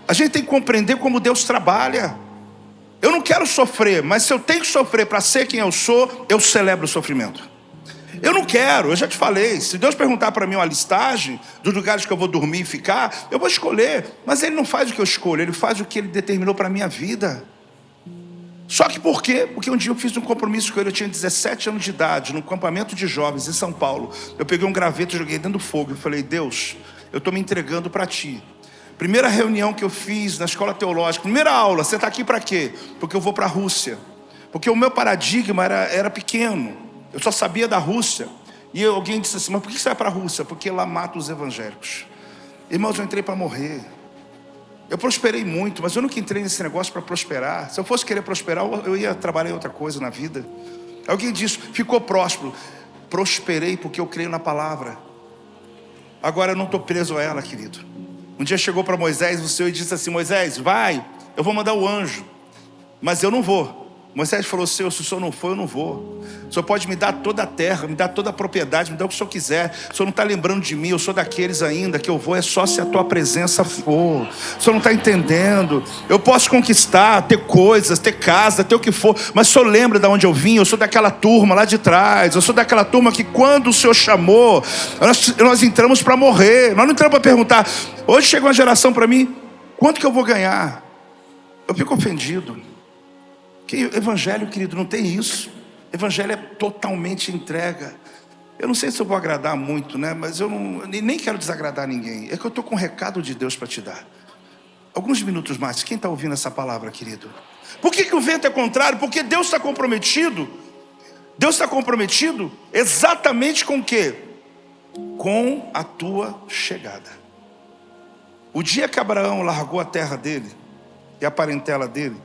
[SPEAKER 1] A gente tem que compreender como Deus trabalha. Eu não quero sofrer, mas se eu tenho que sofrer para ser quem eu sou, eu celebro o sofrimento. Eu não quero, eu já te falei. Se Deus perguntar para mim uma listagem dos lugares que eu vou dormir e ficar, eu vou escolher. Mas Ele não faz o que eu escolho, Ele faz o que Ele determinou para a minha vida. Só que por quê? Porque um dia eu fiz um compromisso com Ele. Eu tinha 17 anos de idade, num acampamento de jovens em São Paulo. Eu peguei um graveto e joguei dentro do fogo. Eu falei: Deus, eu estou me entregando para Ti. Primeira reunião que eu fiz na escola teológica, primeira aula: você está aqui para quê? Porque eu vou para a Rússia. Porque o meu paradigma era pequeno. Eu só sabia da Rússia. E alguém disse assim: mas por que você vai para a Rússia? Porque lá mata os evangélicos. Irmãos, eu entrei para morrer. Eu prosperei muito, mas eu nunca entrei nesse negócio para prosperar. Se eu fosse querer prosperar, eu ia trabalhar em outra coisa na vida. Alguém disse: ficou próspero. Prosperei porque eu creio na palavra. Agora eu não estou preso a ela, querido. Um dia chegou para Moisés o Senhor e disse assim: Moisés, vai, eu vou mandar o anjo, mas eu não vou. Moisés falou: Senhor, se o Senhor não for, eu não vou. O Senhor pode me dar toda a terra, me dar toda a propriedade, me dar o que o Senhor quiser. O Senhor não está lembrando de mim, eu sou daqueles ainda que eu vou é só se a tua presença for. O Senhor não está entendendo. Eu posso conquistar, ter coisas, ter casa, ter o que for, mas o Senhor lembra de onde eu vim? Eu sou daquela turma lá de trás. Eu sou daquela turma que quando o Senhor chamou, nós entramos para morrer. Nós não entramos para perguntar. Hoje chega uma geração para mim: quanto que eu vou ganhar? Eu fico ofendido. Que evangelho, querido, não tem isso. Evangelho é totalmente entrega. Eu não sei se eu vou agradar muito, né? Mas eu nem quero desagradar ninguém. É que eu estou com um recado de Deus para te dar. Alguns minutos mais. Quem está ouvindo essa palavra, querido? Por que o vento é contrário? Porque Deus está comprometido. Deus está comprometido exatamente com o quê? Com a tua chegada. O dia que Abraão largou a terra dele e a parentela dele,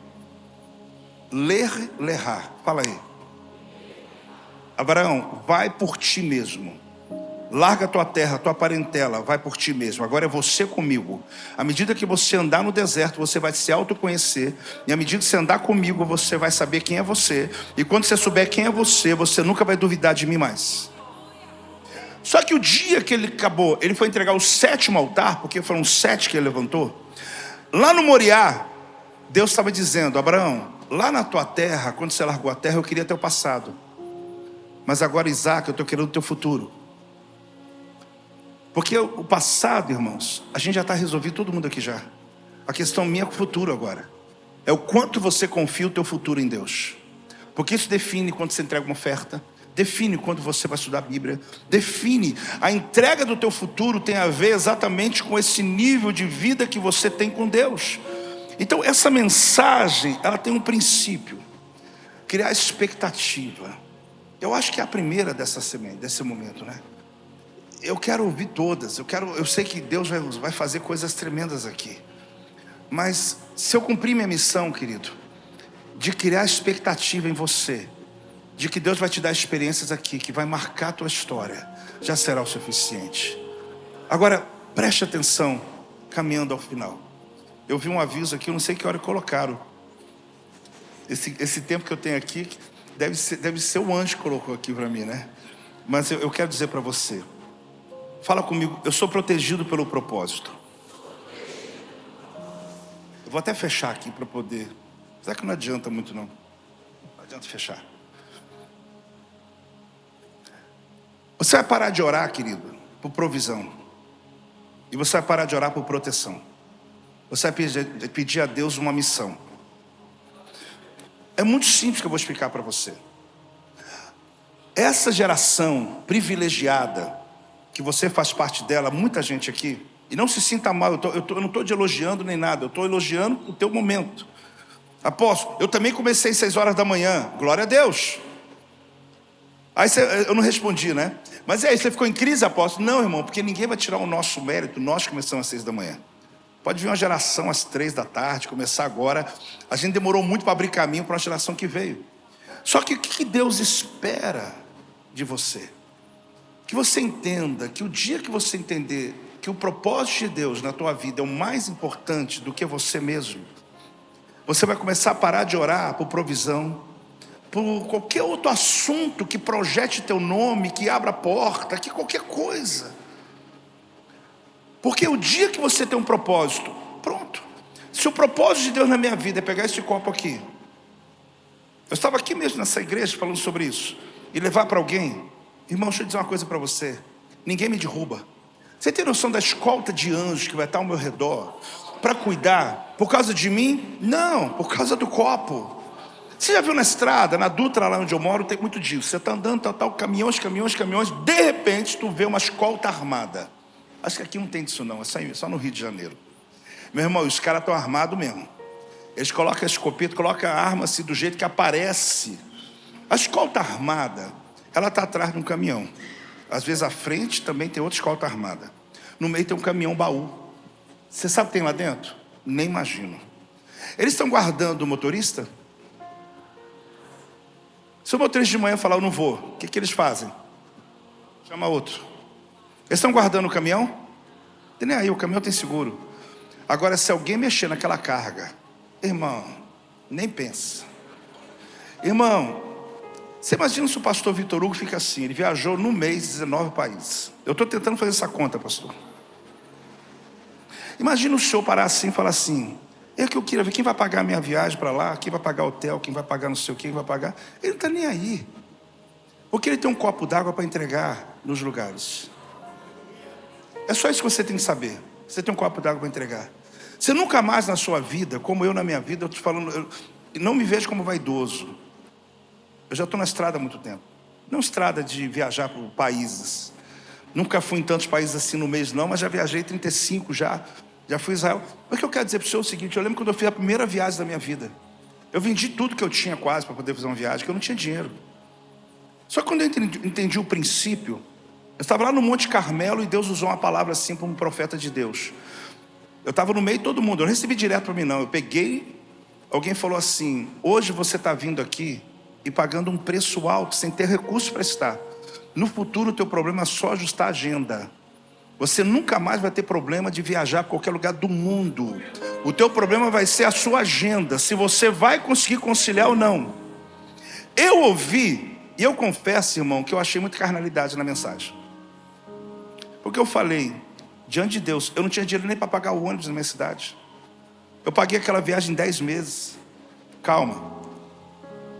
[SPEAKER 1] lerrar, fala aí. Abraão, vai por ti mesmo. Larga a tua terra, a tua parentela, vai por ti mesmo. Agora é você comigo. À medida que você andar no deserto, você vai se autoconhecer. E à medida que você andar comigo, você vai saber quem é você. E quando você souber quem é você, você nunca vai duvidar de mim mais. Só que o dia que ele acabou, ele foi entregar o 7º altar, porque foram 7 que ele levantou. Lá no Moriá, Deus estava dizendo: Abraão, lá na tua terra, quando você largou a terra, eu queria teu passado. Mas agora, Isaac, eu estou querendo o teu futuro. Porque o passado, irmãos, a gente já está resolvido, todo mundo aqui já. A questão minha é o futuro agora. É o quanto você confia o teu futuro em Deus. Porque isso define quando você entrega uma oferta, define quando você vai estudar a Bíblia, define. A entrega do teu futuro tem a ver exatamente com esse nível de vida que você tem com Deus. Então essa mensagem, ela tem um princípio: criar expectativa. Eu acho que é a primeira dessa semente, desse momento, né? Eu quero ouvir todas. Eu sei que Deus vai fazer coisas tremendas aqui. Mas se eu cumprir minha missão, querido, de criar expectativa em você, de que Deus vai te dar experiências aqui que vai marcar a tua história, já será o suficiente. Agora, preste atenção, caminhando ao final. Eu vi um aviso aqui, eu não sei que hora colocaram. Esse tempo que eu tenho aqui, deve ser o anjo que colocou aqui para mim, né? Mas eu quero dizer para você. Fala comigo: eu sou protegido pelo propósito. Eu vou até fechar aqui para poder. Será que não adianta muito, não? Não adianta fechar. Você vai parar de orar, querido, por provisão. E você vai parar de orar por proteção. Você vai pedir a Deus uma missão. É muito simples que eu vou explicar para você. Essa geração privilegiada, que você faz parte dela, muita gente aqui, e não se sinta mal, eu não estou te elogiando nem nada, eu estou elogiando o teu momento. Apóstolo, eu também comecei 6 horas da manhã, glória a Deus. Aí eu não respondi, né? Mas você ficou em crise, apóstolo? Não, irmão, porque ninguém vai tirar o nosso mérito, nós começamos às 6 da manhã. Pode vir uma geração às 3 da tarde, começar agora. A gente demorou muito para abrir caminho para uma geração que veio. Só que o que Deus espera de você? Que você entenda que o dia que você entender que o propósito de Deus na tua vida é o mais importante do que você mesmo, você vai começar a parar de orar por provisão, por qualquer outro assunto que projete teu nome, que abra a porta, que qualquer coisa. Porque o dia que você tem um propósito, pronto. Se o propósito de Deus na minha vida é pegar esse copo aqui, eu estava aqui mesmo nessa igreja falando sobre isso, e levar para alguém, irmão, deixa eu dizer uma coisa para você, ninguém me derruba. Você tem noção da escolta de anjos que vai estar ao meu redor, para cuidar, por causa de mim? Não, por causa do copo. Você já viu na estrada, na Dutra, lá onde eu moro, tem muito disso. Você está andando, caminhões, de repente tu vê uma escolta armada. Acho que aqui não tem disso não, é só no Rio de Janeiro. Meu irmão, os caras estão armados mesmo. Eles colocam a escopeta, colocam a arma assim do jeito que aparece. A escolta armada, ela está atrás de um caminhão. Às vezes à frente também tem outra escolta armada. No meio tem um caminhão baú. Você sabe o que tem lá dentro? Nem imagino. Eles estão guardando o motorista? Se o motorista de manhã falar, eu não vou, o que eles fazem? Chama outro. Eles estão guardando o caminhão? E nem aí, o caminhão tem seguro. Agora, se alguém mexer naquela carga, irmão, nem pensa. Irmão, você imagina se o pastor Vitor Hugo fica assim, ele viajou no mês 19 países. Eu estou tentando fazer essa conta, pastor. Imagina o senhor parar assim e falar assim, é que eu queria ver quem vai pagar a minha viagem para lá, quem vai pagar o hotel, quem vai pagar não sei o que, quem vai pagar. Ele não está nem aí. Porque ele tem um copo d'água para entregar nos lugares. É só isso que você tem que saber. Você tem um copo d'água para entregar. Você nunca mais na sua vida, como eu na minha vida, eu estou falando, não me vejo como vaidoso. Eu já estou na estrada há muito tempo. Não estrada de viajar por países. Nunca fui em tantos países assim no mês não, mas já viajei 35 já fui a Israel. Mas o que eu quero dizer para o senhor é o seguinte, eu lembro quando eu fiz a primeira viagem da minha vida. Eu vendi tudo que eu tinha quase para poder fazer uma viagem, porque eu não tinha dinheiro. Só que quando eu entendi o princípio, eu estava lá no Monte Carmelo e Deus usou uma palavra assim para um profeta de Deus. Eu estava no meio de todo mundo, eu não recebi direto para mim não. Eu peguei, alguém falou assim, hoje você está vindo aqui e pagando um preço alto, sem ter recursos para estar. No futuro o teu problema é só ajustar a agenda. Você nunca mais vai ter problema de viajar a qualquer lugar do mundo. O teu problema vai ser a sua agenda, se você vai conseguir conciliar ou não. Eu ouvi, e eu confesso, irmão, que eu achei muita carnalidade na mensagem. Porque eu falei, diante de Deus, eu não tinha dinheiro nem para pagar o ônibus na minha cidade. Eu paguei aquela viagem em 10 meses. Calma.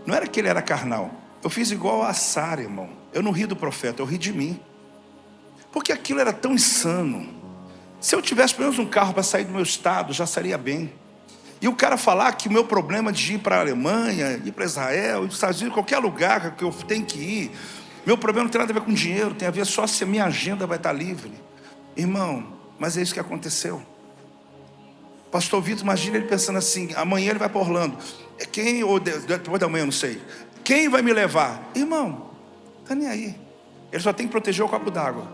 [SPEAKER 1] Não era que ele era carnal. Eu fiz igual a Sara, irmão. Eu não ri do profeta, eu ri de mim. Porque aquilo era tão insano. Se eu tivesse pelo menos um carro para sair do meu estado, já seria bem. E o cara falar que o meu problema de ir para a Alemanha, ir para Israel, ir para os Estados Unidos, qualquer lugar que eu tenho que ir, meu problema não tem nada a ver com dinheiro, tem a ver só se a minha agenda vai estar livre. Irmão, mas é isso que aconteceu. Pastor Vitor, imagina ele pensando assim, amanhã ele vai para Orlando. Quem, ou depois da manhã, eu não sei. Quem vai me levar? Irmão, está nem aí. Ele só tem que proteger o copo d'água.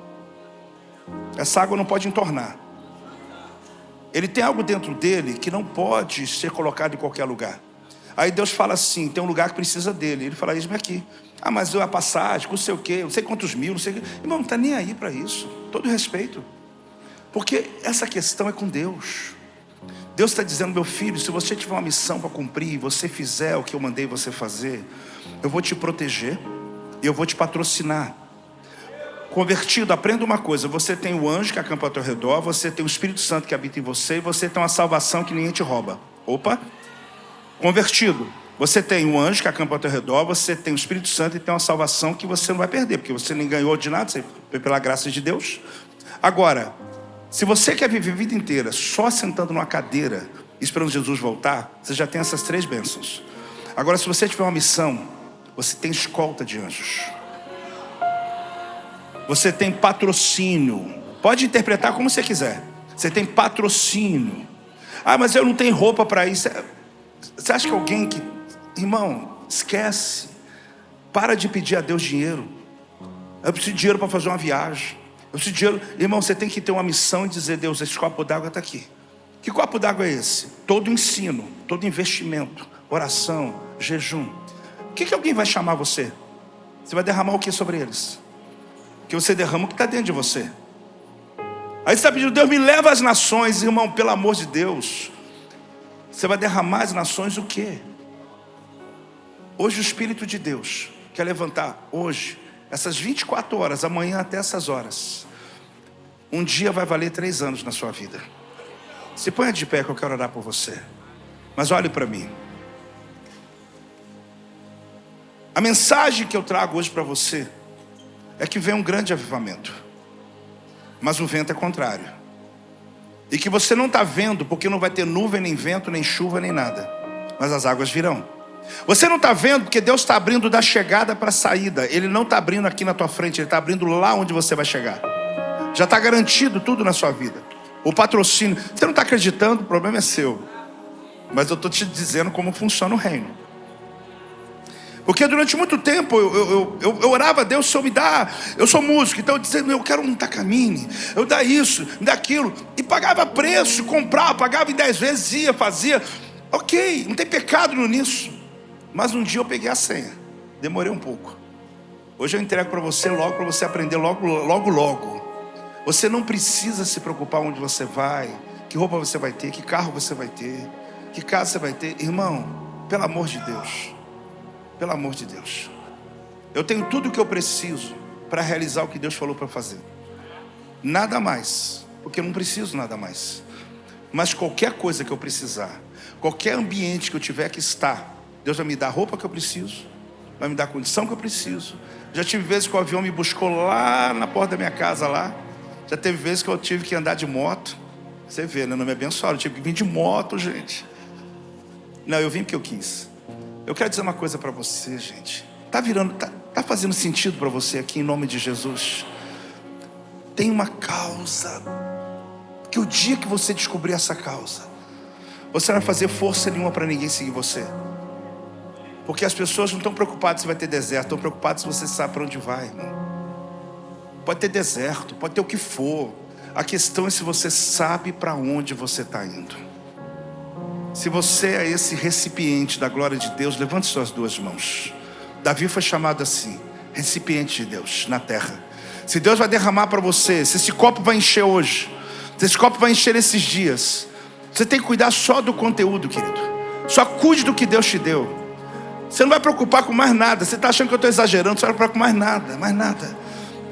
[SPEAKER 1] Essa água não pode entornar. Ele tem algo dentro dele que não pode ser colocado em qualquer lugar. Aí Deus fala assim, tem um lugar que precisa dele. Ele fala, isso aqui. Ah, mas a passagem, não sei o quê, não sei quantos mil, não sei o quê. Irmão, não está nem aí para isso. Todo respeito. Porque essa questão é com Deus. Deus está dizendo, meu filho, se você tiver uma missão para cumprir, e você fizer o que eu mandei você fazer, eu vou te proteger e eu vou te patrocinar. Convertido, aprenda uma coisa, você tem o anjo que acampa ao teu redor, você tem o Espírito Santo que habita em você, e você tem uma salvação que ninguém te rouba. Opa! Convertido, você tem o anjo que acampa ao teu redor, você tem o Espírito Santo e tem uma salvação que você não vai perder, porque você nem ganhou de nada, você foi pela graça de Deus. Agora, se você quer viver a vida inteira só sentando numa cadeira, esperando Jesus voltar, você já tem essas 3 bênçãos. Agora, se você tiver uma missão, você tem escolta de anjos. Você tem patrocínio. Pode interpretar como você quiser. Você tem patrocínio. Ah, mas eu não tenho roupa para isso. Você acha que alguém que... Irmão, esquece. Para de pedir a Deus dinheiro. Eu preciso de dinheiro para fazer uma viagem. Eu preciso de dinheiro. Irmão, você tem que ter uma missão e dizer: Deus, esse copo d'água está aqui. Que copo d'água é esse? Todo ensino, todo investimento, oração, jejum. O que alguém vai chamar você? Você vai derramar o que sobre eles? Que você derrama o que está dentro de você. Aí você está pedindo: Deus, me leva às nações. Irmão, pelo amor de Deus, você vai derramar às nações o quê? Hoje o Espírito de Deus quer levantar, hoje, essas 24 horas, amanhã até essas horas. Um dia vai valer 3 anos na sua vida. Se ponha de pé que eu quero orar por você. Mas olhe para mim. A mensagem que eu trago hoje para você é que vem um grande avivamento, mas o vento é contrário. E que você não está vendo, porque não vai ter nuvem, nem vento, nem chuva, nem nada. Mas as águas virão. Você não está vendo porque Deus está abrindo da chegada para a saída. Ele não está abrindo aqui na tua frente, Ele está abrindo lá onde você vai chegar. Já está garantido tudo na sua vida. O patrocínio. Você não está acreditando, o problema é seu. Mas eu estou te dizendo como funciona o reino. Porque durante muito tempo eu orava a Deus: Senhor, me dá. Eu sou músico, então eu dizia: eu quero um Takamine, eu dá isso, me dá aquilo. E pagava preço, comprava, pagava em 10 vezes, ia, fazia. Ok, não tem pecado nisso. Mas um dia eu peguei a senha. Demorei um pouco. Hoje eu entrego para você logo, para você aprender logo. Você não precisa se preocupar onde você vai, que roupa você vai ter, que carro você vai ter, que casa você vai ter. Irmão, pelo amor de Deus. Pelo amor de Deus. Eu tenho tudo o que eu preciso para realizar o que Deus falou para fazer. Nada mais, porque eu não preciso nada mais. Mas qualquer coisa que eu precisar, qualquer ambiente que eu tiver que estar, Deus vai me dar a roupa que eu preciso, vai me dar a condição que eu preciso. Já tive vezes que o avião me buscou lá na porta da minha casa lá. Já teve vezes que eu tive que andar de moto. Você vê, né? Não me abençoaram, eu tive que vir de moto, gente. Não, eu vim porque eu quis. Eu quero dizer uma coisa para você, gente. Tá fazendo sentido para você aqui, em nome de Jesus? Tem uma causa, que o dia que você descobrir essa causa, você não vai fazer força nenhuma para ninguém seguir você. Porque as pessoas não estão preocupadas se vai ter deserto, estão preocupadas se você sabe para onde vai, irmão. Pode ter deserto, pode ter o que for. A questão é se você sabe para onde você está indo. Se você é esse recipiente da glória de Deus, levante suas 2 mãos. Davi foi chamado assim, recipiente de Deus na terra. Se Deus vai derramar para você, se esse copo vai encher hoje, se esse copo vai encher esses dias, você tem que cuidar só do conteúdo, querido. Só cuide do que Deus te deu. Você não vai preocupar com mais nada. Você está achando que eu estou exagerando? Você não vai preocupar com mais nada.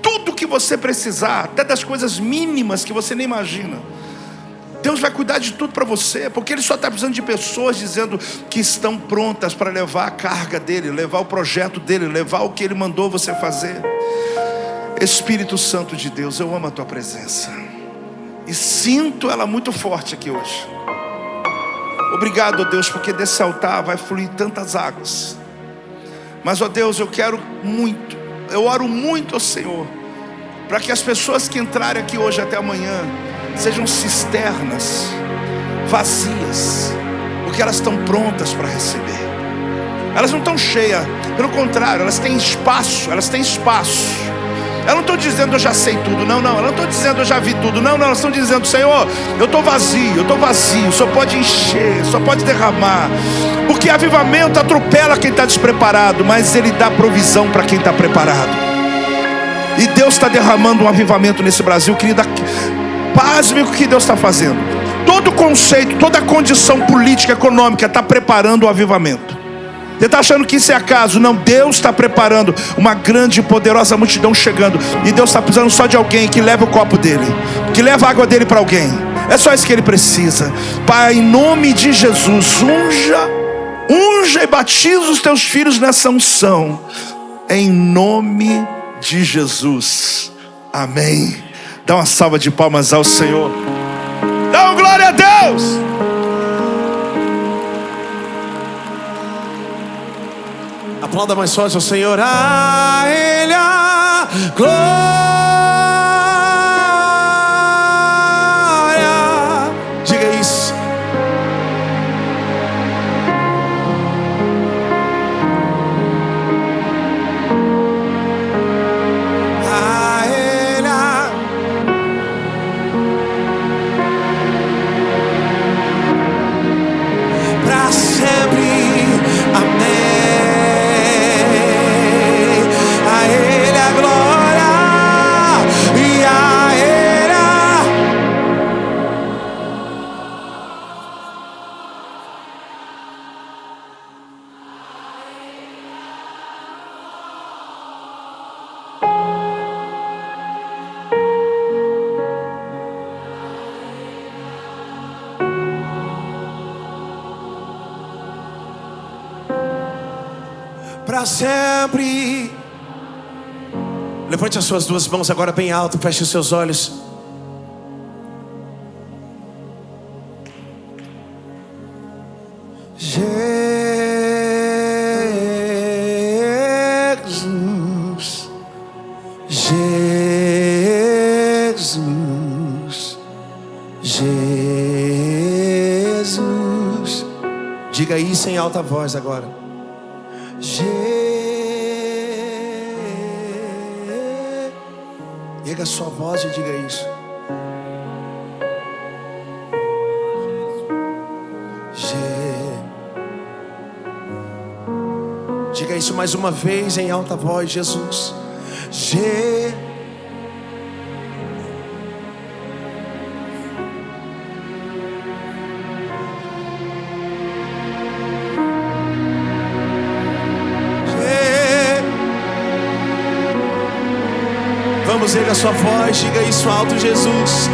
[SPEAKER 1] Tudo que você precisar, até das coisas mínimas que você nem imagina, Deus vai cuidar de tudo para você. Porque Ele só está precisando de pessoas dizendo que estão prontas para levar a carga dEle, levar o projeto dEle, levar o que Ele mandou você fazer. Espírito Santo de Deus, eu amo a Tua presença e sinto ela muito forte aqui hoje. Obrigado, ó Deus, porque desse altar vai fluir tantas águas. Mas, ó Deus, eu oro muito ao Senhor, para que as pessoas que entrarem aqui hoje até amanhã sejam cisternas vazias, porque elas estão prontas para receber. Elas não estão cheias, pelo contrário, elas têm espaço. Elas não estão dizendo eu já sei tudo, não. Elas não estão dizendo eu já vi tudo, não. Elas estão dizendo: Senhor, eu estou vazio, o Senhor pode encher, o Senhor pode derramar. Porque avivamento atropela quem está despreparado, mas Ele dá provisão para quem está preparado. E Deus está derramando um avivamento nesse Brasil, querida. Pasme o que Deus está fazendo. Todo conceito, toda condição política, econômica está preparando o avivamento. Você está achando que isso é acaso? Não, Deus está preparando uma grande e poderosa multidão chegando. E Deus está precisando só de alguém que leve o copo dele, que leve a água dele para alguém. É só isso que Ele precisa. Pai, em nome de Jesus, unja e batiza os teus filhos nessa unção. Em nome de Jesus. Amém. Dá uma salva de palmas ao Senhor. Dá uma glória a Deus.
[SPEAKER 2] Aplauda mais forte ao Senhor. A Ele a glória. Diga isso. A Ele a... Pra sempre. Amém. A Ele a glória e a Ele a... Pra sempre. Levante as suas duas mãos agora bem alto, feche os seus olhos. Jesus, Jesus, Jesus. Diga isso em alta voz agora. Erga a sua voz e diga isso. Diga isso mais uma vez em alta voz, Jesus. Vamos, erga a sua voz, diga isso alto, Jesus.